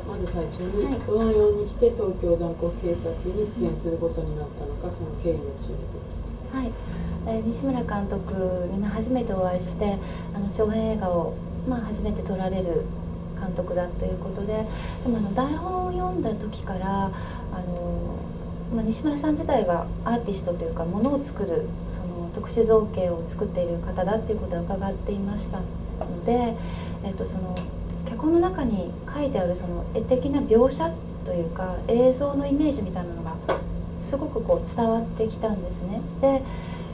まず最初にどのようにして東京残酷警察に出演することになったのか、その経緯を教えてください。はい、西村監督に初めてお会いして、長編映画を、初めて撮られる監督だということで、でも台本を読んだ時から西村さん自体がアーティストというかものを作るその特殊造形を作っている方だっていうことは伺っていましたので、その脚本の中に書いてあるその絵的な描写というか映像のイメージみたいなのがすごく伝わってきたんですね。で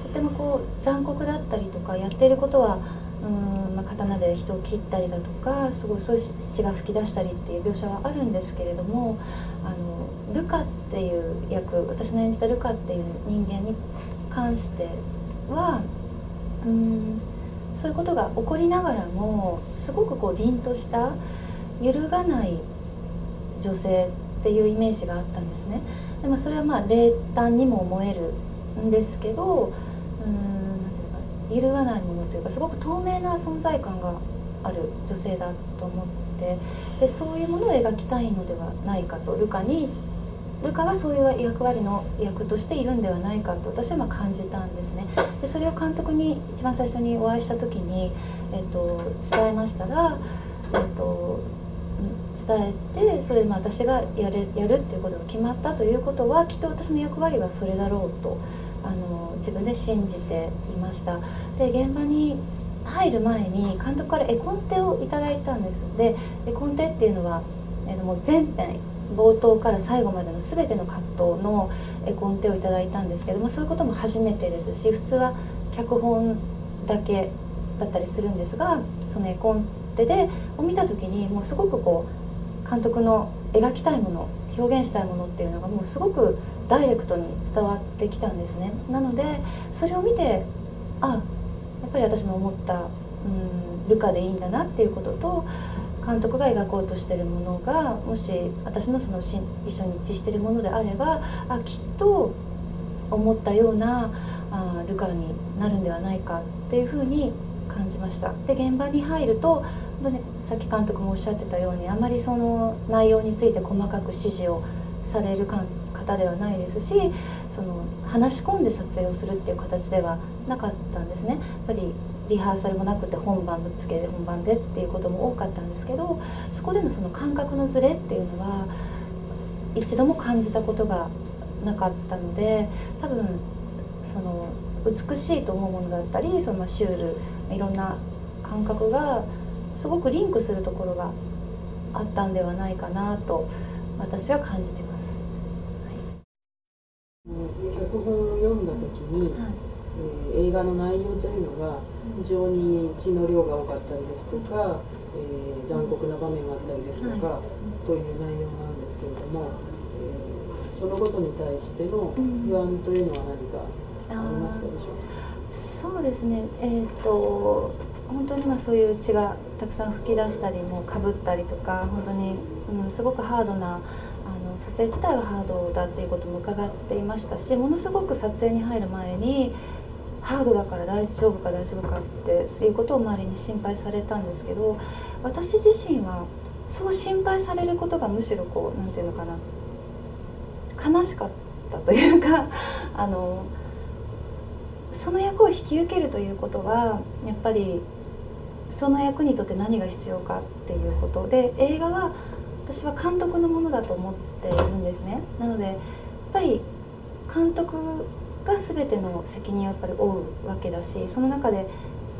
とても残酷だったりとか、やっていることは刀で人を切ったりだとか、すごいそういう血が噴き出したりっていう描写はあるんですけれども、ルカっていう役、私の演じたルカっていう人間に関してはそういうことが起こりながらもすごく凛とした揺るがない女性っていうイメージがあったんですね。で、それは冷淡にも思えるんですけど、なんていうか揺るがないものというか、すごく透明な存在感がある女性だと思って、でそういうものを描きたいのではないかと、ルカがそういう役割の役としているんではないかと私は感じたんですね。でそれを監督に一番最初にお会いした時に、伝えましたら、伝えて、それで私がやるっていうことが決まったということは、きっと私の役割はそれだろうと自分で信じていました。で現場に入る前に監督から絵コンテをいただいたんです。で絵コンテっていうのは、もう全編冒頭から最後までの全てのカットの絵コンテをいただいたんですけども、そういうことも初めてですし、普通は脚本だけだったりするんですが、その絵コンテを見た時にもうすごく監督の描きたいもの、表現したいものっていうのがもうすごくダイレクトに伝わってきたんですね。なのでそれを見て、やっぱり私の思ったルカでいいんだなっていうことと、監督が描こうとしているものがもし私のその一緒に一致しているものであれば、きっと思ったようなルカになるんではないかっていうふうに感じました。で現場に入ると、さっき監督もおっしゃってたように、あまりその内容について細かく指示をされる方ではないですし、その話し込んで撮影をするっていう形ではなかったんですね。やっぱりリハーサルもなくて本番ぶっつけで本番でっていうことも多かったんですけど、そこでのその感覚のズレっていうのは一度も感じたことがなかったので、多分その美しいと思うものだったり、そのシュール、いろんな感覚がすごくリンクするところがあったんではないかなと私は感じてます。脚本を読んだ時に、映画の内容というのが非常に血の量が多かったりですとか、残酷な場面があったりですとか、という内容なんですけれども、そのことに対しての不安というのは何かありましたでしょうか？そうですね、本当にそういう血がたくさん噴き出したりもかぶったりとか、本当に、すごくハードな撮影自体はハードだっていうことも伺っていましたし、ものすごく撮影に入る前にハードだから大丈夫かっていうことを周りに心配されたんですけど、私自身はそう心配されることがむしろなんていうのかな、悲しかったというかその役を引き受けるということはやっぱりその役にとって何が必要かっていうことで、映画は私は監督のものだと思っているんですね。なのでやっぱり監督が全ての責任をやっぱり負うわけだし、その中で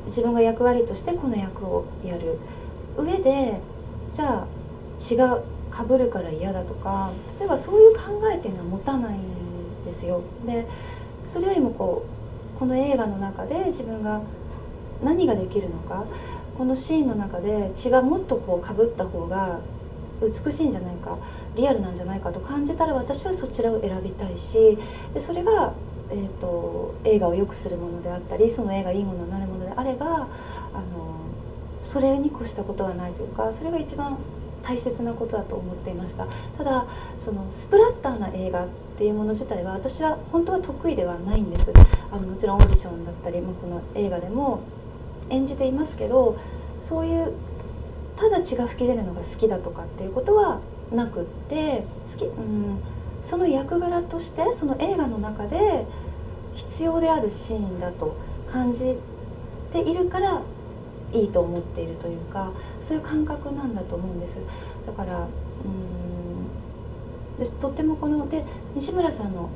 自分が役割としてこの役をやる上で、じゃあ血がかぶるから嫌だとか、例えばそういう考えっていうのは持たないんですよ。でそれよりもこの映画の中で自分が何ができるのか、このシーンの中で血がもっとかぶった方が美しいんじゃないか、リアルなんじゃないかと感じたら、私はそちらを選びたいし、でそれが、映画を良くするものであったり、その映画いいものになるものであればそれに越したことはないというか、それが一番大切なことだと思っていました。ただそのスプラッターな映画っていうもの自体は私は本当は得意ではないんです。もちろんオーディションだったりこの映画でも演じていますけど、そういうただ血が噴き出るのが好きだとかっていうことはなくってその役柄としてその映画の中で必要であるシーンだと感じているからいいと思っているというか、そういう感覚なんだと思うんです。だからとってもで西村さんの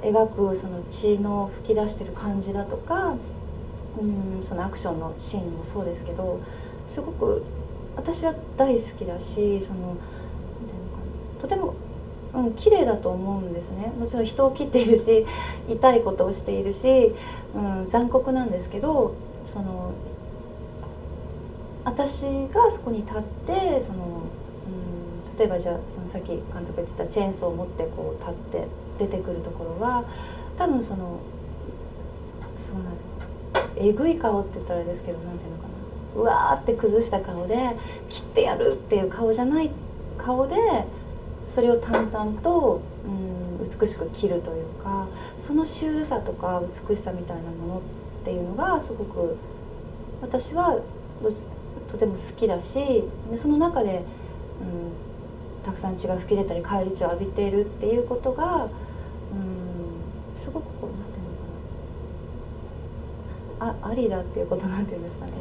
描くその血の噴き出してる感じだとか、そのアクションのシーンもそうですけど、すごく私は大好きだし、とても綺麗だと思うんですね。もちろん人を切っているし痛いことをしているし、残酷なんですけど、私がそこに立って例えばじゃあそのさっき監督が言ってたチェーンソーを持ってこう立って出てくるところは、多分えぐい顔って言ったらあれですけど、なんていうのかな、うわーって崩した顔で切ってやるっていう顔じゃない顔で、それを淡々と美しく切るというか、そのシュールさとか美しさみたいなものっていうのがすごく私はとても好きだし、でその中で、たくさん血が噴き出たり返り血を浴びているっていうことが、すごくこうなんていうのかな、ありだっていうことなんていうんですかね、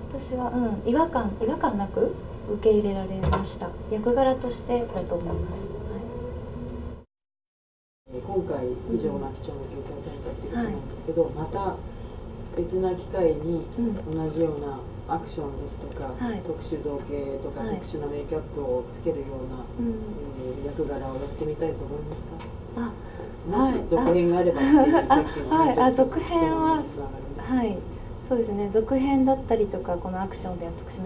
私は、違和感なく受け入れられました。役柄としてだと思います。今回非常な貴重な経験をされたっていうことなんですけど、また別な機会に同じようなアクションですとか、特殊造形とか、特殊なメイキャップをつけるような、役柄をやってみたいと思いますか？もし続編があればっていうさっきの続編はそうですね、続編だったりとか、このアクションで特殊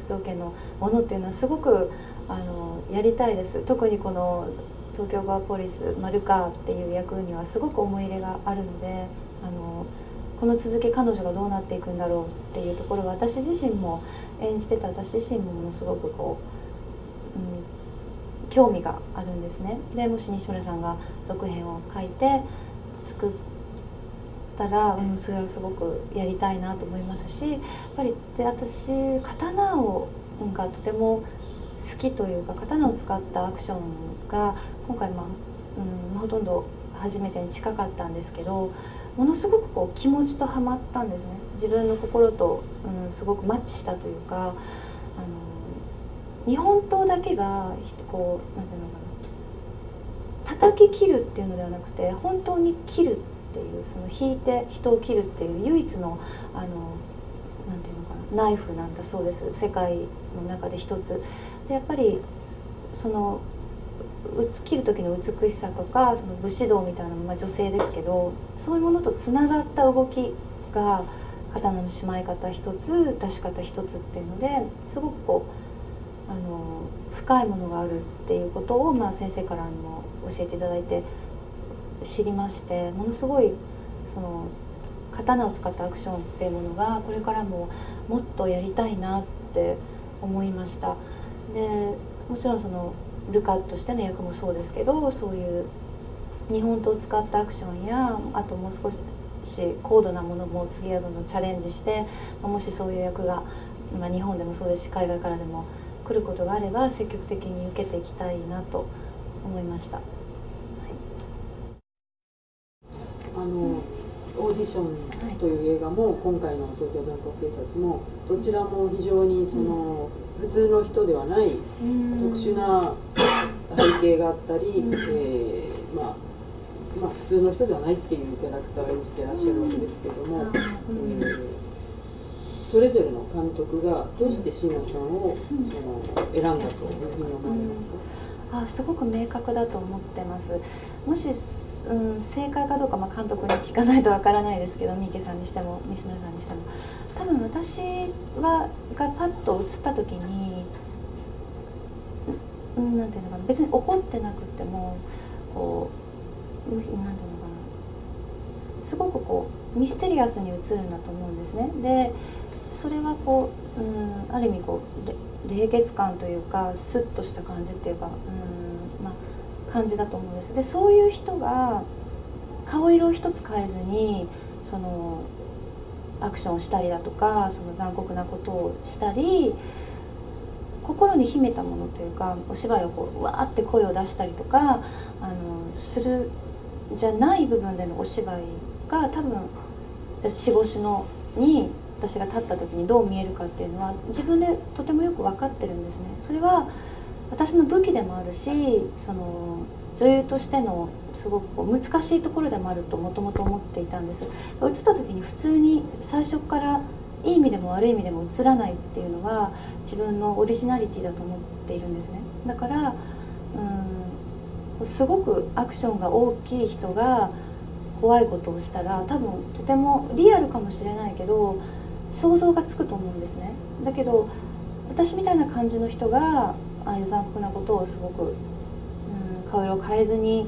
造形のものっていうのはすごくやりたいです。特にこの東京ガーポリス丸川っていう役にはすごく思い入れがあるので、この続き彼女がどうなっていくんだろうっていうところは、私自身も演じてた私自身もものすごく興味があるんですね。でもし西村さんが続編を書いて作ったら、それはすごくやりたいなと思いますし、やっぱり私刀がとても好きというか、刀を使ったアクションが今回ほとんど初めてに近かったんですけど、ものすごく気持ちとはまったんですね。自分の心と、すごくマッチしたというか、日本刀だけがなんていうのかな、叩き切るっていうのではなくて、本当に切るっていう、その引いて人を切るっていう唯一のなんていうのかな、ナイフなんだそうです。世界の中で一つで、やっぱりその切る時の美しさとか、その武士道みたいなのは女性ですけど、そういうものとつながった動きが、刀のしまい方一つ、出し方一つっていうので、すごく深いものがあるっていうことを、先生からにも教えていただいて知りまして、ものすごいその刀を使ったアクションっていうものがこれからももっとやりたいなって思いました。でもちろんそのルカとしての役もそうですけど、そういう日本刀を使ったアクションや、あともう少し高度なものも次はどんどんチャレンジして、もしそういう役が、日本でもそうですし海外からでも来ることがあれば積極的に受けていきたいなと思いました。オーディションという映画も、今回の東京残酷警察も、どちらも非常に普通の人ではない特殊な背景があったり、普通の人ではないっていうキャラクターを演じてらっしゃるわけですけれども、それぞれの監督がどうして椎名さんを選んだというふうに思われますか？すごく明確だと思ってます。もし、正解かどうか、監督に聞かないとわからないですけど、三池さんにしても西村さんにしても、多分私がパッと映った時に、なんていうのかな、別に怒ってなくてもなんていうのかな、すごくミステリアスに映るんだと思うんですね。でそれはある意味冷血感というか、スッとした感じっていうか、感じだと思うんです。でそういう人が顔色を一つ変えずにアクションをしたりだとか、その残酷なことをしたり、心に秘めたものというか、お芝居をこうわーって声を出したりとかするじゃない部分でのお芝居が多分じゃあ稚語種のに私が立った時にどう見えるかっていうのは自分でとてもよく分かってるんですね。それは私の武器でもあるし、その女優としてのすごくこう難しいところでもあるともともと思っていたんです。映った時に普通に最初からいい意味でも悪い意味でも映らないっていうのは自分のオリジナリティだと思っているんですね。だからすごくアクションが大きい人が怖いことをしたら多分とてもリアルかもしれないけど想像がつくと思うんですね。だけど私みたいな感じの人がああいう残酷なことをすごく、顔色を変えずに、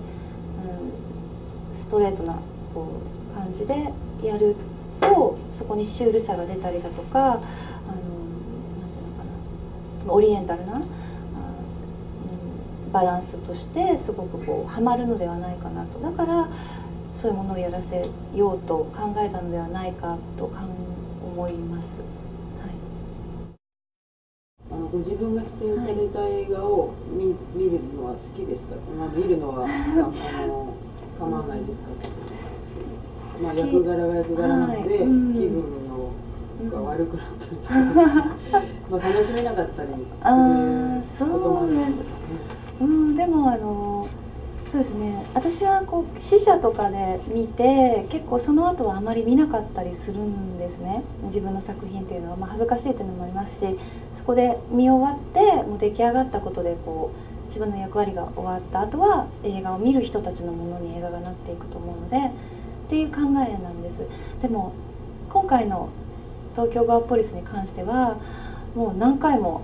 ストレートなこう感じでやるとそこにシュールさが出たりだとかなんていうのかな、そのオリエンタルなバランスとしてすごくこうハマるのではないかなと。だからそういうものをやらせようと考えたのではないかと思います。ご自分が出演された映画を見るのは好きですか？見るのは構わないですか？役柄が役柄なので、気分が悪くなったりとか楽しめなかったりすることもあるんですかね。でもそうですね、私はこう試写とかで見て結構その後はあまり見なかったりするんですね。自分の作品っていうのは、恥ずかしいっていうのもありますし、そこで見終わってもう出来上がったことでこう自分の役割が終わった後は映画を見る人たちのものに映画がなっていくと思うのでっていう考えなんです。でも今回の東京ガーポリスに関してはもう何回も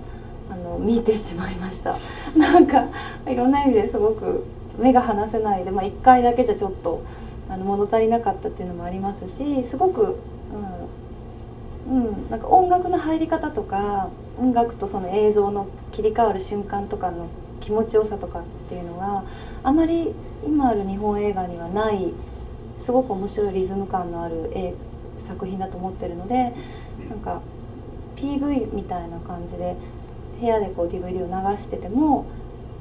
見てしまいました。なんかいろんな意味ですごく目が離せないで、1回だけじゃちょっと物足りなかったっていうのもありますし、すごく、なんか音楽の入り方とか音楽とその映像の切り替わる瞬間とかの気持ちよさとかっていうのはあまり今ある日本映画にはないすごく面白いリズム感のある作品だと思ってるので、なんか PV みたいな感じで部屋でこう DVD を流してても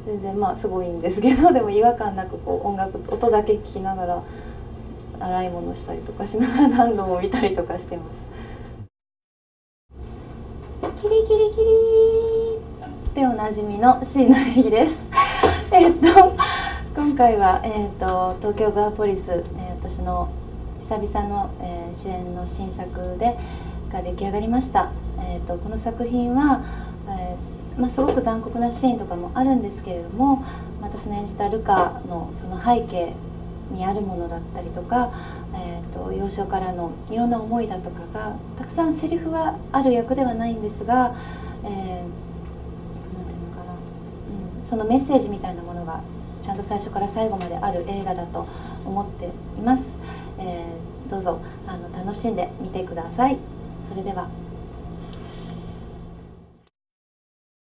全然すごいんですけど、でも違和感なくこう音だけ聴きながら洗い物したりとかしながら何度も見たりとかしてます。キリキリキリでおなじみの椎名映画です。今回は、東京ガーポリス、私の久々の、主演の新作が出来上がりました。この作品は、すごく残酷なシーンとかもあるんですけれども、私の演じたルカのその背景にあるものだったりとか、幼少からのいろんな思いだとかがたくさんセリフはある役ではないんですが、なんていうのかな、そのメッセージみたいなものがちゃんと最初から最後まである映画だと思っています。どうぞ楽しんで見てください。それでは。